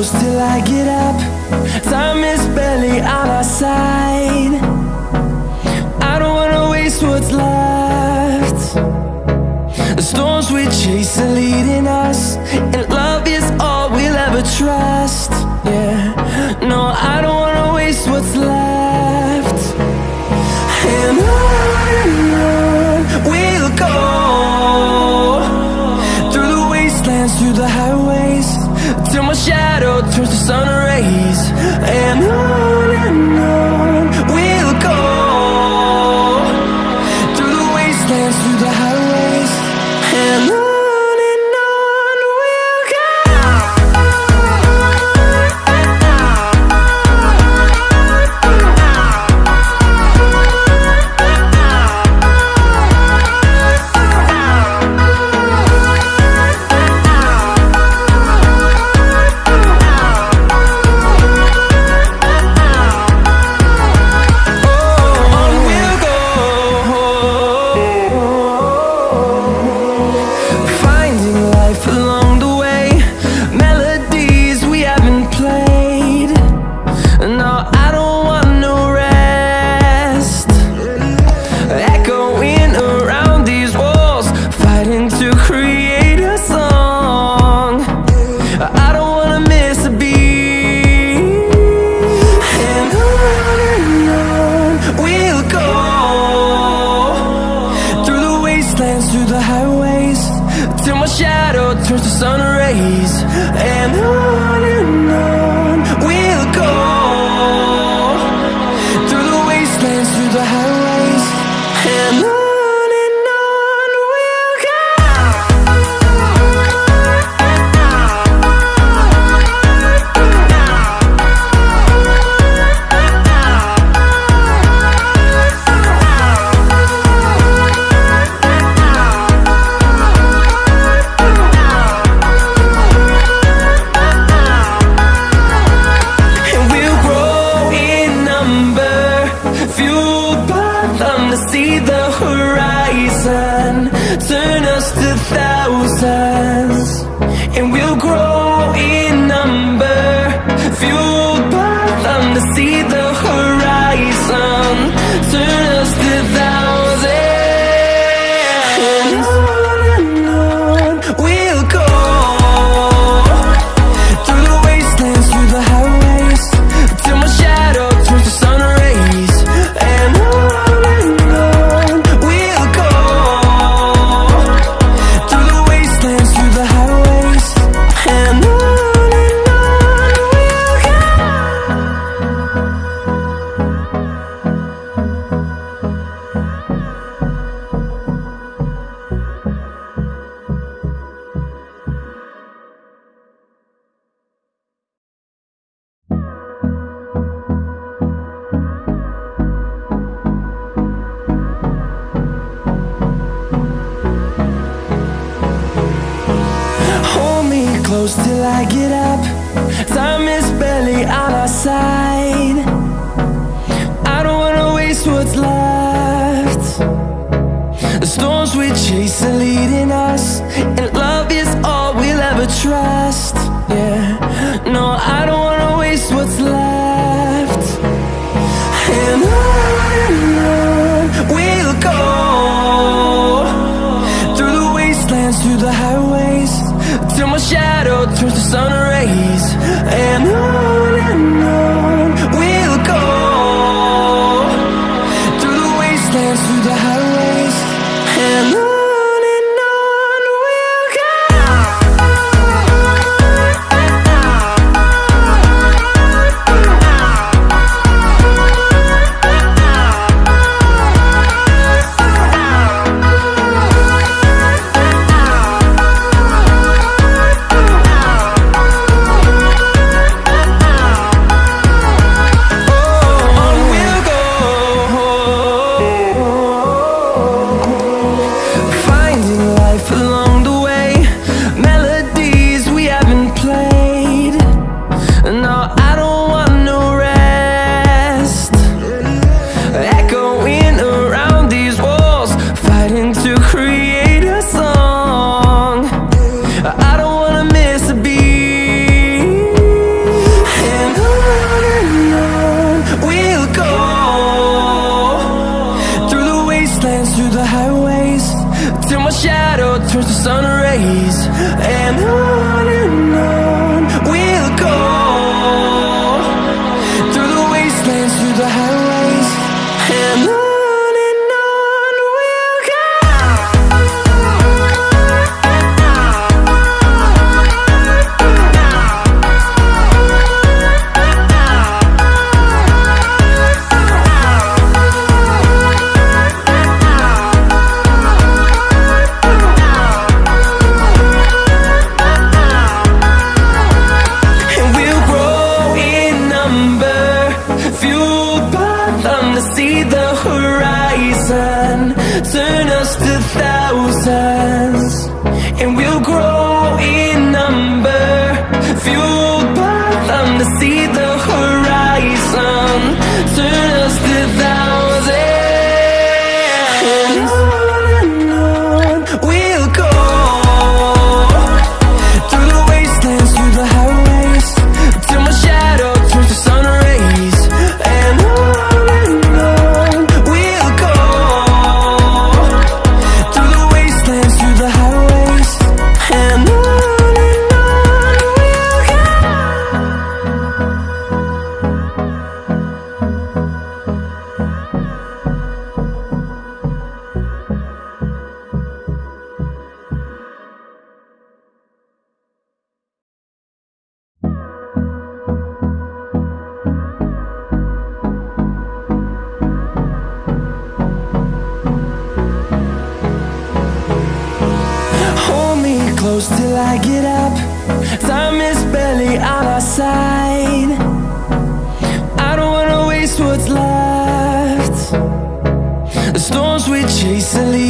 close till I get up. Time is barely on our side. I don't wanna waste what's left. The storms we chase are leading us, and love is all we'll ever trust. Yeah, no, I don't wanna waste what's left. And on we'll go, through the wastelands, through the highways, till my shadow turns to sun rays. And on we'll go, through the wastelands, through the highways, and on we'll go. Through the highways, till my shadow turns to sun rays. And on we'll go, through the wastelands, through the highways, and on we'll go. See the horizon, turn us to thousands, and we'll grow in number, fueled by them. To see the horizon, turn us to thousands, and on we'll go, through the wastelands, through the highways, till my shadow turns to sun rays. And close till I get up. Time is barely on our side. I don't wanna waste what's left. The storms we chase are leading us, and love is all we'll ever trust. Yeah, no, I don't wanna waste what's left. And on we'll go, through the wastelands, through the highways, till my shadow turns to sun rays. And on we'll through the highways, and on we'll go. And we'll grow in number, fueled by them to see the horizon, turn us to thousands. And we'll grow in number, fueled by them to see the horizon, turn us to thousands. And on we'll go, through the wastelands, through the highways, till my shadow turns to sun rays. And on we'll go, through the wastelands, through the highways, and on we'll go. Hold me close till I get up. Time is barely on our side. I don't wanna waste what's left. The storms we chase are leading